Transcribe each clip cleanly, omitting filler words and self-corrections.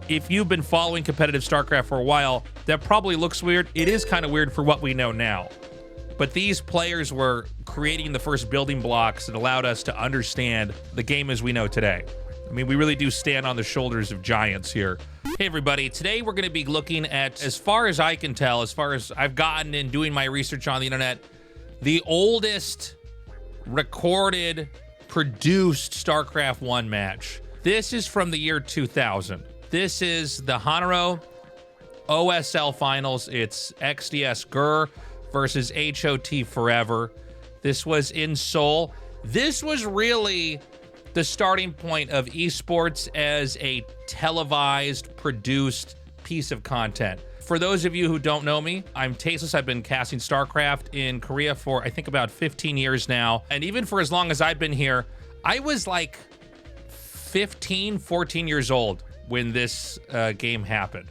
if you've been following competitive StarCraft for a while, that probably looks weird. It is kind of weird for what we know now. But these players were creating the first building blocks that allowed us to understand the game as we know today. I mean, we really do stand on the shoulders of giants here. Hey, everybody. Today, we're going to be looking at, as far as I can tell, as far as I've gotten in doing my research on the internet, the oldest recorded, produced StarCraft 1 match. This is from the year 2000. This is the Hanaro OSL Finals. It's XDS GER versus HOT Forever. This was in Seoul. This was really the starting point of esports as a televised, produced piece of content. For those of you who don't know me, I'm Tasteless. I've been casting StarCraft in Korea for, I think, about 15 years now. And even for as long as I've been here, I was like 15, 14 years old when this game happened.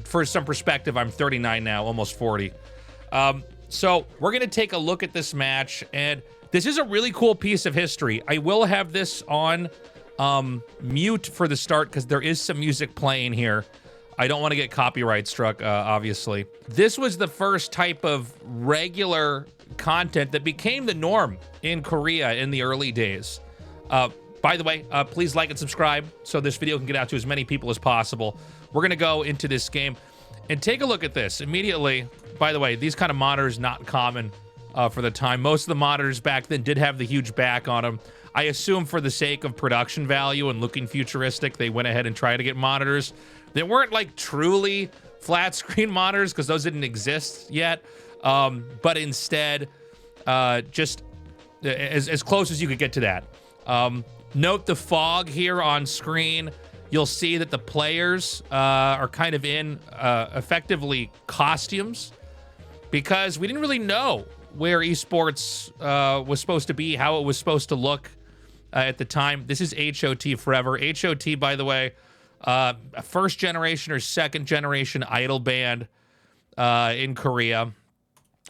For some perspective, I'm 39 now, almost 40. So we're going to take a look at this match, and this is a really cool piece of history. I will have this on mute for the start because there is some music playing here. I don't want to get copyright struck, obviously. This was the first type of regular content that became the norm in Korea in the early days. By the way, please like and subscribe so this video can get out to as many people as possible. We're going to go into this game and take a look at this immediately. By the way, these kind of monitors not common for the time. Most of the monitors back then did have the huge back on them. I assume for the sake of production value and looking futuristic, they went ahead and tried to get monitors. They weren't like truly flat screen monitors because those didn't exist yet. But instead, just as close as you could get to that. Note the fog here on screen. You'll see that the players are kind of in effectively costumes because we didn't really know where esports was supposed to be, how it was supposed to look at the time. This is HOT Forever. HOT, by the way, a first generation or second generation idol band in Korea.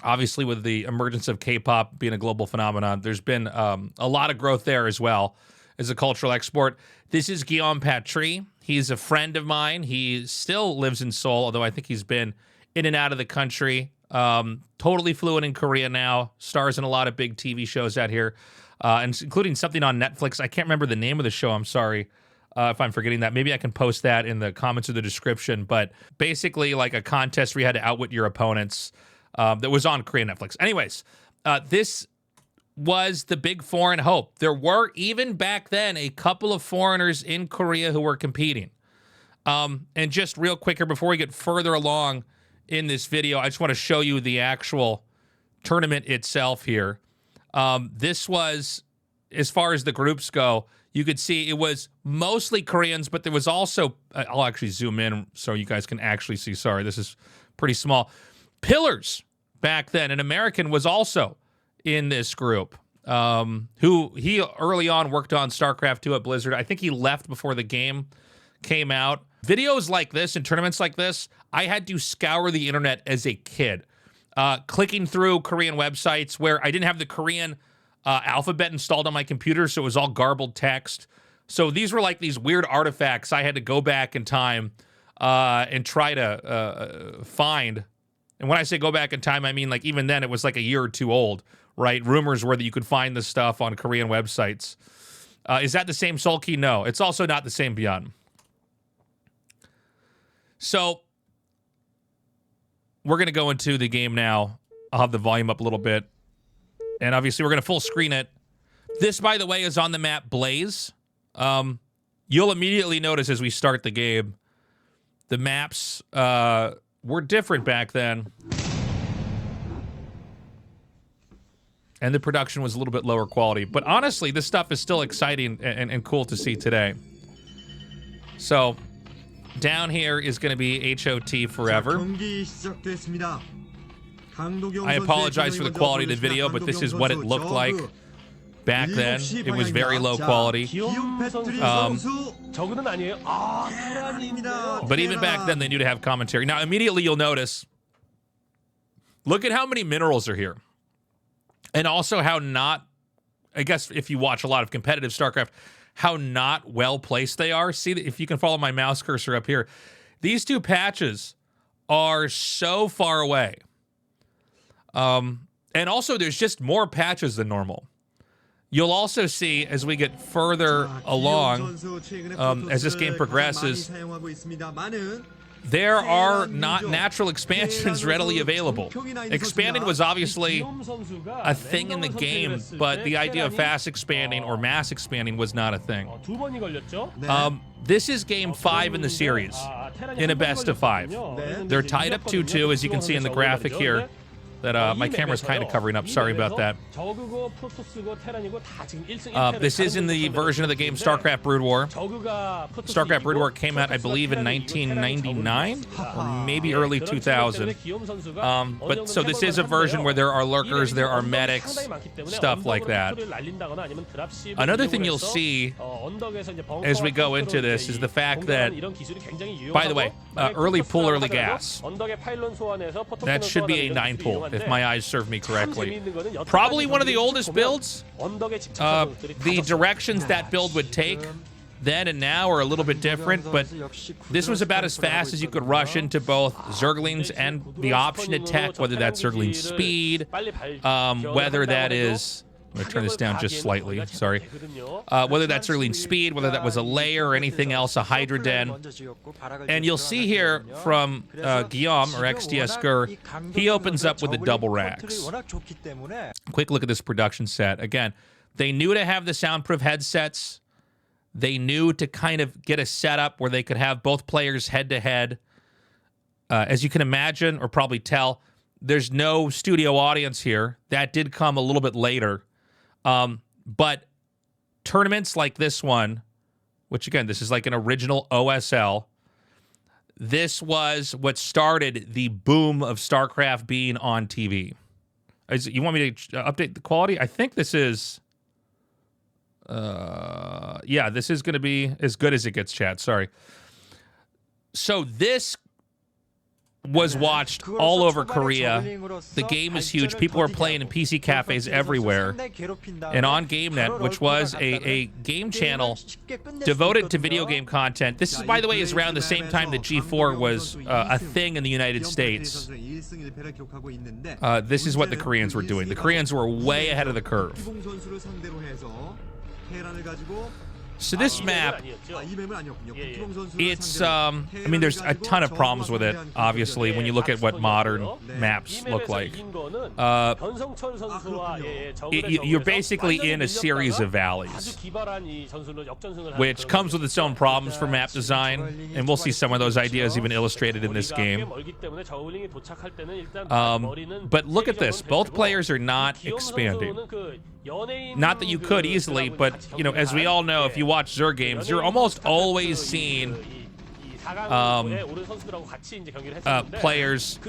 Obviously, with the emergence of K-pop being a global phenomenon, there's been a lot of growth there as well as a cultural export. This is Guillaume Patry. He's a friend of mine. He still lives in Seoul, although I think he's been in and out of the country. Totally fluent in Korea now. Stars in a lot of big TV shows out here, and including something on Netflix. I can't remember the name of the show. I'm sorry if I'm forgetting that. Maybe I can post that in the comments or the description. But basically, like a contest where you had to outwit your opponents. That was on Korean Netflix. Anyways, this was the big foreign hope. There were, even back then, a couple of foreigners in Korea who were competing. And just real quick here, before we get further along in this video, I just want to show you the actual tournament itself here. This was, as far as the groups go, you could see it was mostly Koreans, but there was also, I'll actually zoom in so you guys can actually see. Sorry, this is pretty small. Pillars back then. An American was also in this group, who he early on worked on StarCraft 2 at Blizzard. I think he left before the game came out. Videos like this and tournaments like this, I had to scour the internet as a kid, clicking through Korean websites where I didn't have the Korean alphabet installed on my computer, so it was all garbled text. So these were like these weird artifacts I had to go back in time and try to find. And when I say go back in time, I mean like even then it was like a year or two old, right? Rumors were that you could find this stuff on Korean websites. Is that the same Soul Key? No, it's also not the same Beyond. So we're going to go into the game now. I'll have the volume up a little bit. And obviously we're going to full screen it. This, by the way, is on the map Blaze. You'll immediately notice as we start the game, the maps were different back then. And the production was a little bit lower quality. But honestly, this stuff is still exciting and cool to see today. So, down here is going to be HOT Forever. I apologize for the quality of the video, but this is what it looked like back then. It was very low quality. But even back then, they knew to have commentary. Now, immediately you'll notice, look at how many minerals are here. And also how not, I guess if you watch a lot of competitive StarCraft, how not well placed they are. See, if you can follow my mouse cursor up here, these two patches are so far away. And also, there's just more patches than normal. You'll also see as we get further along, as this game progresses, there are not natural expansions readily available. Expanding was obviously a thing in the game, but the idea of fast expanding or mass expanding was not a thing. This is game 5 in the series, in a best of 5. They're tied up 2-2, as you can see in the graphic here. That my camera's kind of covering up. Sorry about that. This is in the version of the game StarCraft Brood War. StarCraft Brood War came out, I believe, in 1999 or maybe early 2000. But so this is a version where there are lurkers, there are medics, stuff like that. Another thing you'll see as we go into this is the fact that, by the way, early pool, early gas. That should be a 9 pool, if my eyes serve me correctly. Probably one of the oldest builds. The directions that build would take then and now are a little bit different, but this was about as fast as you could rush into both Zerglings and the option to tech, whether that's Zergling speed, whether that is... I'm going to turn this down just slightly, sorry. Whether that's Zergling speed, whether that was a layer or anything else, a Hydra Den. And you'll see here from Guillaume, or XDS Gur, he opens up with the double racks. Quick look at this production set. Again, they knew to have the soundproof headsets. They knew to kind of get a setup where they could have both players head-to-head. As you can imagine, or probably tell, there's no studio audience here. That did come a little bit later. But tournaments like this one, which again, this is like an original OSL, this was what started the boom of StarCraft being on TV. You want me to update the quality? I think this is, yeah, this is going to be as good as it gets, chat. Sorry. So this was watched all over Korea. The game is huge. People are playing in PC cafes everywhere. And on GameNet, which was a game channel devoted to video game content. This is, by the way, is around the same time that G4 was a thing in the United States. This is what the Koreans were doing. The Koreans were way ahead of the curve. So this map, it's, I mean, there's a ton of problems with it, obviously, when you look at what modern maps look like. You're basically in a series of valleys, which comes with its own problems for map design, and we'll see some of those ideas even illustrated in this game. But look at this. Both players are not expanding. Not that you could easily, but, you know, as we all know, if you watch Zerg games, you're almost always seeing players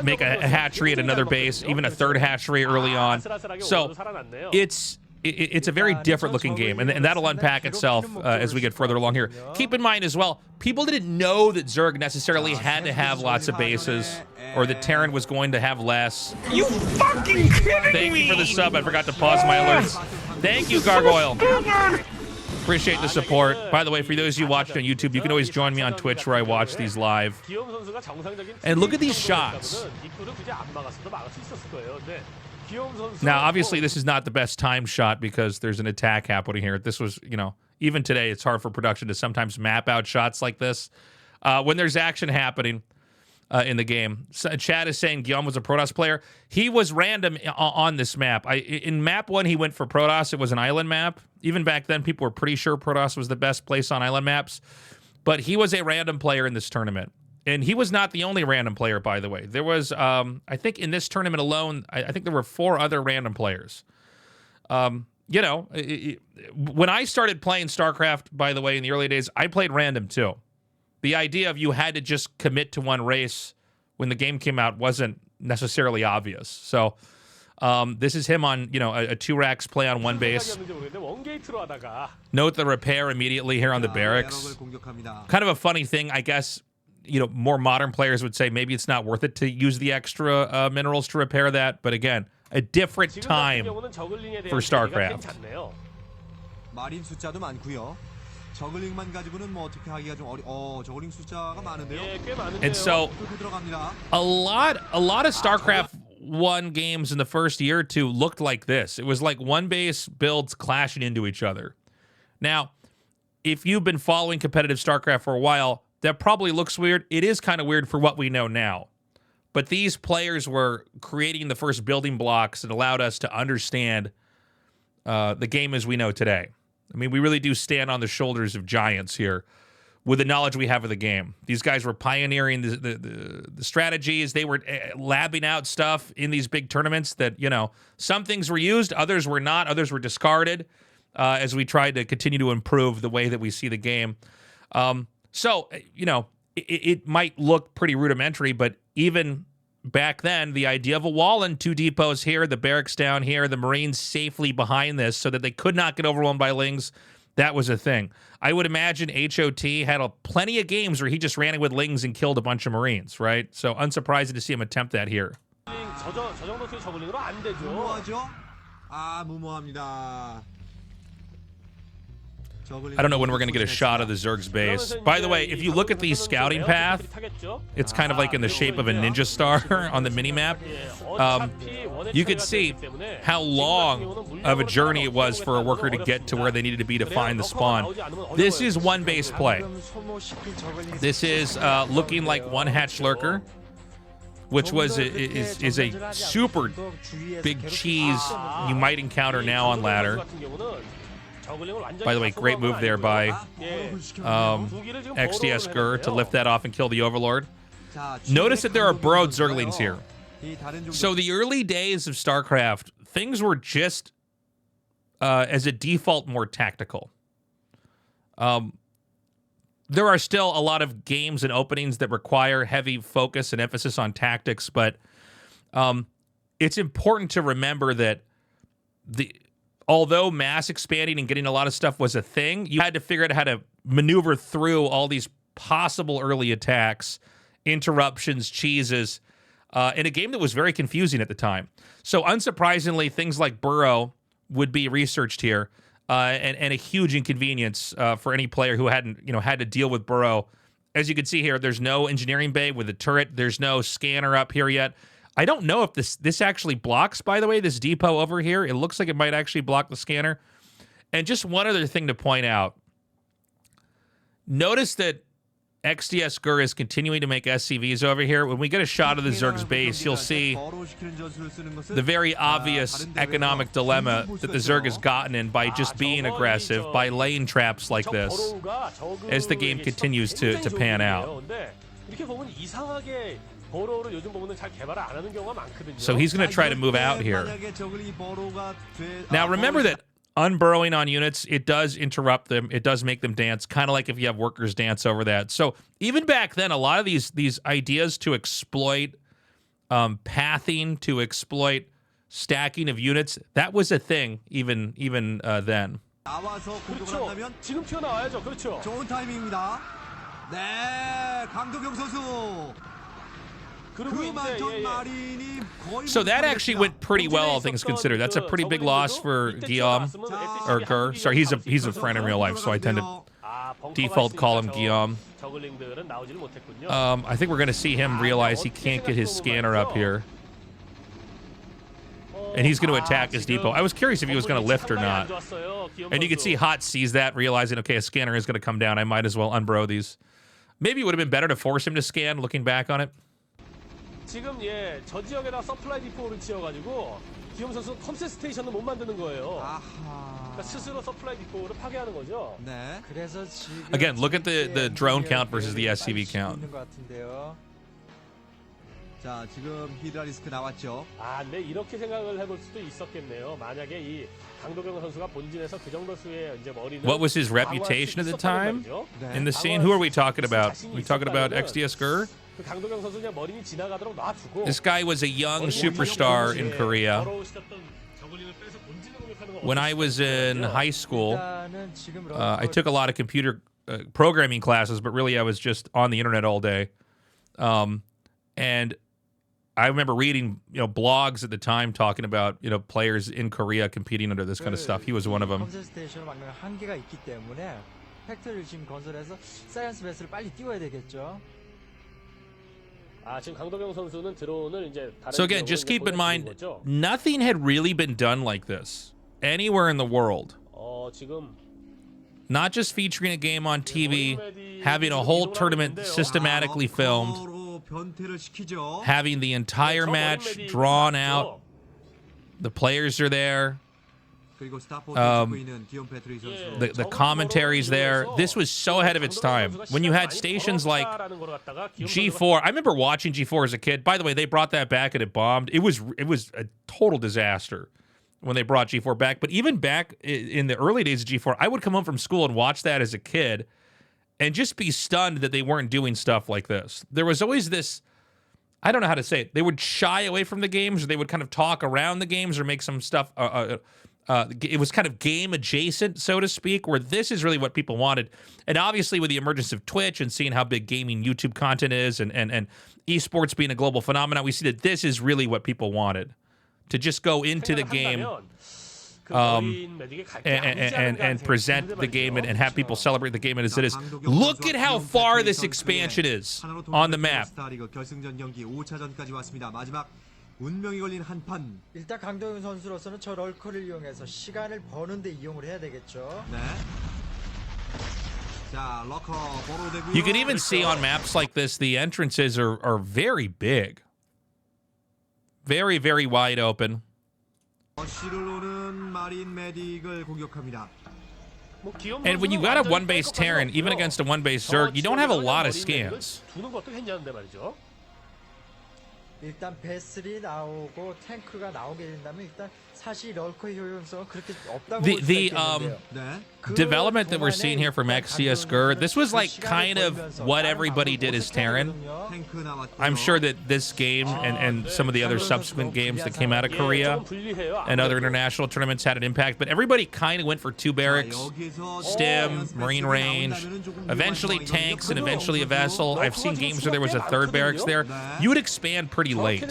make a hatchery at another base, even a third hatchery early on. So it's a very different looking game, and that'll unpack itself as we get further along here. Keep in mind as well, people didn't know that Zerg necessarily had to have lots of bases, or that Terran was going to have less. You fucking kidding me? Thank you for the sub. I forgot to pause my alerts. Thank you, Gargoyle. Appreciate the support. By the way, for those of you watching on YouTube, you can always join me on Twitch where I watch these live. And look at these shots. Now, obviously, this is not the best time shot because there's an attack happening here. This was, you know, even today, it's hard for production to sometimes map out shots like this. When there's action happening in the game. Chad is saying Guillaume was a Protoss player. He was random on this map. In map 1, he went for Protoss. It was an island map. Even back then, people were pretty sure Protoss was the best place on island maps. But he was a random player in this tournament. And he was not the only random player, by the way. There was, I think in this tournament alone, I think there were 4 other random players. You know, when I started playing StarCraft, by the way, in the early days, I played random too. The idea of you had to just commit to one race when the game came out wasn't necessarily obvious. So this is him on, you know, a 2 racks play on 1 base. Note the repair immediately here on the barracks. Kind of a funny thing, I guess. You know, more modern players would say maybe it's not worth it to use the extra minerals to repair that. But again, a different time for StarCraft. 마린 숫자도 많고요. 저글링만 가지고는 뭐 어떻게 하기가 좀 저글링 숫자가 많은데요. 예, 꽤 많은데요. And so 들어갑니다. a lot of StarCraft 1 games in the first year or two looked like this. It was like one base builds clashing into each other. Now, if you've been following competitive StarCraft for a while, that probably looks weird. It is kind of weird for what we know now. But these players were creating the first building blocks that allowed us to understand the game as we know today. I mean, we really do stand on the shoulders of giants here with the knowledge we have of the game. These guys were pioneering the strategies. They were labbing out stuff in these big tournaments that, you know, some things were used, others were not, others were discarded as we tried to continue to improve the way that we see the game. So, you know, it might look pretty rudimentary, but even back then, the idea of a wall and 2 depots here, the barracks down here, the Marines safely behind this so that they could not get overwhelmed by Lings, that was a thing. I would imagine HOT had plenty of games where he just ran it with Lings and killed a bunch of Marines, right? So unsurprising to see him attempt that here. 무모하죠? 무모합니다. I don't know when we're going to get a shot of the Zerg's base. By the way, if you look at the scouting path, it's kind of like in the shape of a ninja star on the minimap. You could see how long of a journey it was for a worker to get to where they needed to be to find the spawn. This is one base play. This is looking like one hatch lurker, which is a super big cheese you might encounter now on ladder. By the way, great move there by XDS Gur to lift that off and kill the Overlord. Notice that there are burrowed Zerglings here. So the early days of StarCraft, things were just, as a default, more tactical. There are still a lot of games and openings that require heavy focus and emphasis on tactics, but it's important to remember that although mass expanding and getting a lot of stuff was a thing, you had to figure out how to maneuver through all these possible early attacks, interruptions, cheeses, in a game that was very confusing at the time. So unsurprisingly, things like Burrow would be researched here, and a huge inconvenience for any player who hadn't, had to deal with Burrow. As you can see here, there's no engineering bay with a turret. There's no scanner up here yet. I don't know if this actually blocks, by the way, this depot over here. It looks like it might actually block the scanner. And just one other thing to point out. Notice that XDS Gur is continuing to make SCVs over here. When we get a shot of the Zerg's base, you'll see the very obvious economic dilemma that the Zerg has gotten in by just being aggressive, by laying traps like this, as the game continues to pan out. So he's going to try to move out here. Now remember that unburrowing on units, it does interrupt them. It does make them dance, kind of like if you have workers dance over that. So even back then, a lot of these ideas to exploit pathing, to exploit stacking of units, that was a thing even then. 지금 튀어나와야죠. 그렇죠. 좋은 타이밍입니다. 네, 강도경 선수. So that actually went pretty well, all things considered. That's a pretty big loss for Guillaume, or Gur. Sorry, he's a friend in real life, so I tend to default call him Guillaume. I think we're going to see him realize he can't get his scanner up here. And he's going to attack his depot. I was curious if he was going to lift or not. And you can see Hot sees that, realizing, okay, a scanner is going to come down. I might as well unburrow these. Maybe it would have been better to force him to scan, looking back on it. 지금 저 지역에다 서플라이 디포를 지어가지고 기욤 선수 컴셋 스테이션을 못 만드는 거예요. 그러니까 스스로 서플라이 디포를 파괴하는 거죠. 네. 그래서 지금 Again, look at the drone count versus the SCV count. 자, 지금 히드라 리스크 나왔죠. 네, 이렇게 생각을 해볼 수도 있었겠네요. 만약에 이 강도경 선수가 본진에서 그 정도 수의 이제 머리는 What was his reputation at the time in the scene? Who are we talking about? We talking about XDS Gur? This guy was a young superstar in Korea. When I was in high school, I took a lot of computer programming classes, but really I was just on the internet all day. And I remember reading, blogs at the time talking about, players in Korea competing under this kind of stuff. He was one of them. 컴셋 스테이션을 만드는 한계가 있기 때문에 팩토리를 지금 건설해서 사이언스 베이스를 빨리 띄워야 되겠죠. 아, 지금 강도경 선수는 드론을 이제 다른 So again, just keep in mind, nothing had really been done like this anywhere in the world. 지금 Not just featuring a game on TV, having a whole tournament systematically filmed, having the entire match drawn out. The players are there. The commentary's there. This was so ahead of its time. When you had stations like G4, I remember watching G4 as a kid. By the way, they brought that back and it bombed. It was a total disaster when they brought G4 back. But even back in the early days of G4, I would come home from school and watch that as a kid and just be stunned that they weren't doing stuff like this. There was always this, I don't know how to say it. They would shy away from the games, or they would kind of talk around the games or make some stuff. It was kind of game adjacent, so to speak, where this is really what people wanted. And obviously with the emergence of Twitch and seeing how big gaming YouTube content is and eSports being a global phenomenon, we see that this is really what people wanted. To just go into the game and present the game and have people celebrate the game as it is. Look at how far this expansion is on the map. 운명이 걸린 한판. 일단 강도영 선수로서는 저 럴커를 이용해서 시간을 버는데 이용을 해야 되겠죠. 네. 자, 럴커 보로되고요. You can even see on maps like this, the entrances are very big. Very, very wide open. And when you got a one-base Terran, even against a one-base Zerg, you don't have a lot of scans. 일단 베슬이 나오고 탱크가 나오게 된다면 일단 사실 럴커의 효용성은 그렇게 없다고 볼 수가 있겠는데요. Development that we're seeing here from XCS GER, this was like kind of what everybody did as Terran. I'm sure that this game and some of the other subsequent games that came out of Korea and other international tournaments had an impact, but everybody kind of went for 2 barracks, stim, marine range, eventually tanks, and eventually a vessel. I've seen games where there was a 3rd barracks there. You would expand pretty late.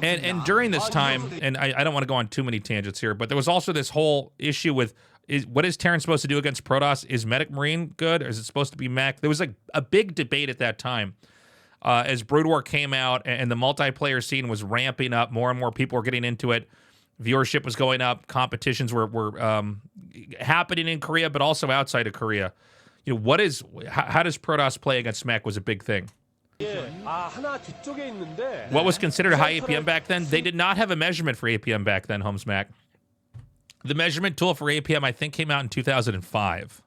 And during this time, and I don't want to go on too many tangents here, but there was also this whole issue with what is Terran supposed to do against Protoss? Is Medic Marine good, or is it supposed to be Mech? There was like a big debate at that time as Brood War came out and the multiplayer scene was ramping up. More and more people were getting into it. Viewership was going up. Competitions were happening in Korea, but also outside of Korea. You know, how does Protoss play against Mech was a big thing. What was considered a high APM back then? They did not have a measurement for APM back then, Holmes Mac. The measurement tool for APM, I think, came out in 2005.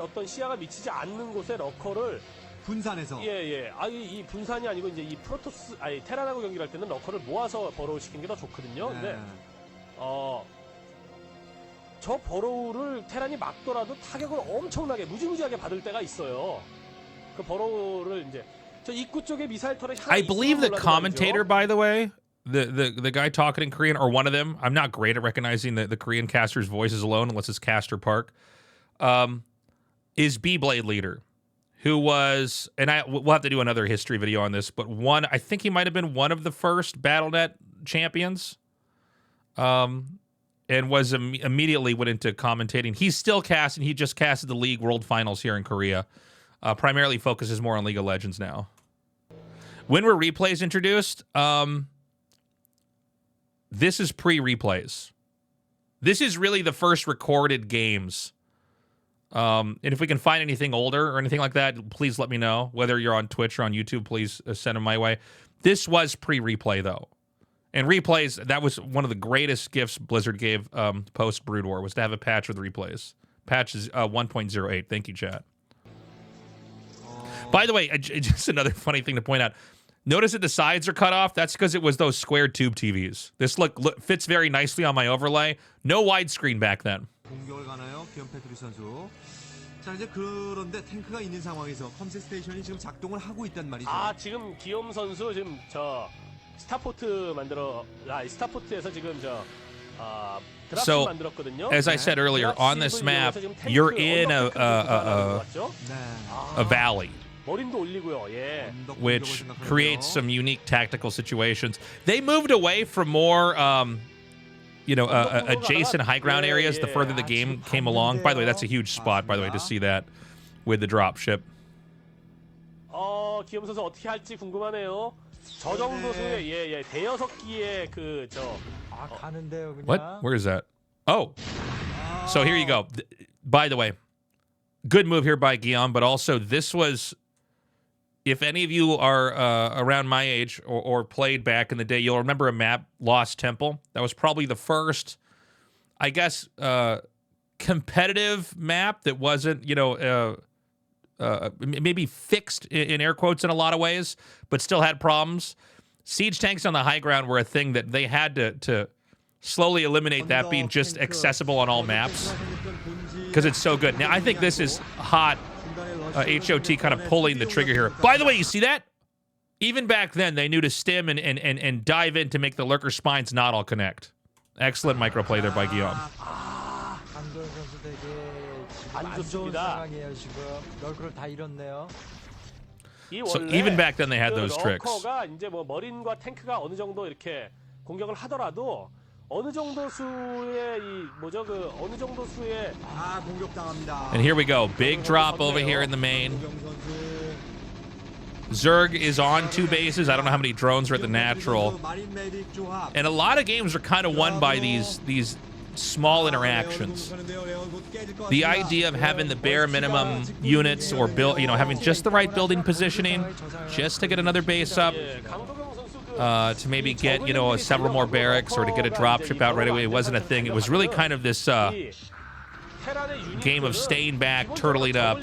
어떤 시야가 미치지 않는 곳에 러커를 분산해서 이 분산이 아니고 이제 이 프로토스 테란하고 경기를 할 때는 러커를 모아서 버로우 시키는 게 더 좋거든요. 근데 저 버로우를 테란이 막더라도 타격을 엄청나게 무지무지하게 받을 때가 있어요. 그 버로우를 이제 I believe the commentator, by the way, the guy talking in Korean, or one of them, I'm not great at recognizing the Korean caster's voices alone, unless it's Caster Park, is B-Blade Leader, who was, and we'll have to do another history video on this, but I think he might have been one of the first BattleNet champions, and was immediately went into commentating. He's still casting. He just casted the League World Finals here in Korea. Primarily focuses more on League of Legends now. When were replays introduced? This is pre-replays. This is really the first recorded games. And if we can find anything older or anything like that, please let me know. Whether you're on Twitch or on YouTube, please send them my way. This was pre-replay, though. And replays, that was one of the greatest gifts Blizzard gave post-Brood War, was to have a patch with replays. Patch is 1.08. Thank you, chat. By the way, just another funny thing to point out. Notice that the sides are cut off. That's because it was those square tube TVs. This look fits very nicely on my overlay. No widescreen back then. 공격을 가나요? 기욤 패트리 선수. 자, 이제 그런데 탱크가 있는 상황에서 컴셋 스테이션이 지금 작동을 하고 있단 말이죠. 지금 기욤 선수 지금 저 스타포트 스타포트에서 지금 So, as I said earlier, on this map, you're in a valley. 머린도 올리고요. 예. which creates some unique tactical situations. They moved away from more, adjacent high ground areas the further the game came along. By the way, that's a huge spot, by the way, to see that with the dropship. 기욤 선수 어떻게 할지 궁금하네요. 저 정도 수의 대여섯 기의 가는데요, 그냥. What? Where is that? Oh. So here you go. By the way, good move here by Guillaume, but also this was, if any of you are around my age or played back in the day, you'll remember a map, Lost Temple. That was probably the first, I guess, competitive map that wasn't, maybe fixed in air quotes in a lot of ways, but still had problems. Siege tanks on the high ground were a thing that they had to slowly eliminate that being just accessible on all maps because it's so good. Now, I think this is hot. HOT kind of pulling the trigger here. By the way, you see that? Even back then, they knew to stim and dive in to make the lurker spines not all connect. Excellent microplay there by Guillaume. So even back then, they had those tricks. 이제 뭐 머린과 탱크가 어느 정도 이렇게 공격을 하더라도 어느 정도 수의 어느 정도 수의 공격당합니다. And here we go. Big drop over here in the main. Zerg is on 2 bases. I don't know how many drones are at the natural. And a lot of games are kind of won by these small interactions. The idea of having the bare minimum units or having just the right building positioning just to get another base up. To maybe get, several more barracks or to get a dropship out right away. It wasn't a thing. It was really kind of this game of staying back, turtling up,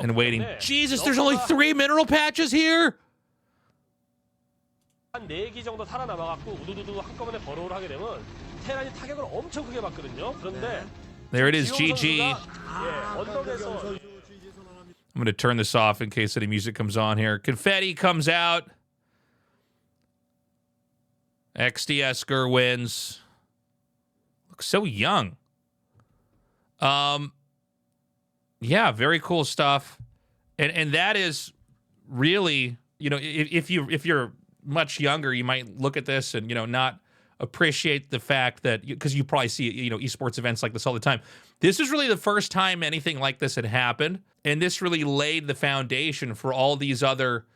and waiting. Jesus, there's only 3 mineral patches here? 한 4기 정도 살아남아갖고 우두두두 한꺼번에 버로우를 하게 되면 테란이 타격을 엄청 크게 받거든요. 그런데 There it is, GG. 언덕에서 I'm going to turn this off in case any music comes on here. Confetti comes out. XDSker wins. Looks so young. Yeah, very cool stuff. And that is really, if you're much younger, you might look at this and, not appreciate the fact that, because you probably see, esports events like this all the time. This is really the first time anything like this had happened. And this really laid the foundation for all these other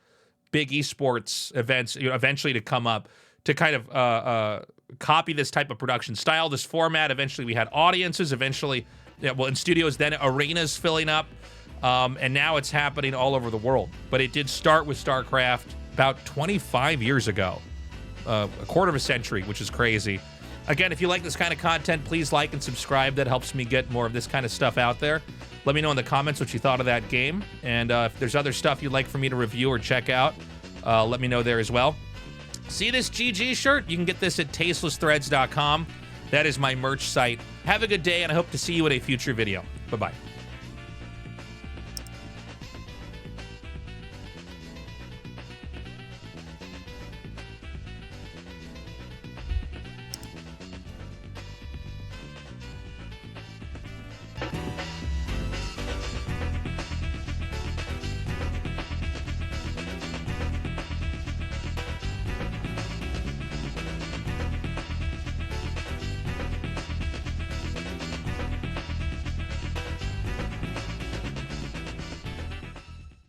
big esports events, eventually to come up, to kind of copy this type of production style, this format. Eventually we had audiences, eventually, in studios, then arenas filling up, and now it's happening all over the world. But it did start with StarCraft about 25 years ago, a quarter of a century, which is crazy. Again, if you like this kind of content, please like and subscribe. That helps me get more of this kind of stuff out there. Let me know in the comments what you thought of that game, and if there's other stuff you'd like for me to review or check out, let me know there as well. See this GG shirt? You can get this at tastelessthreads.com. That is my merch site. Have a good day, and I hope to see you in a future video. Bye-bye.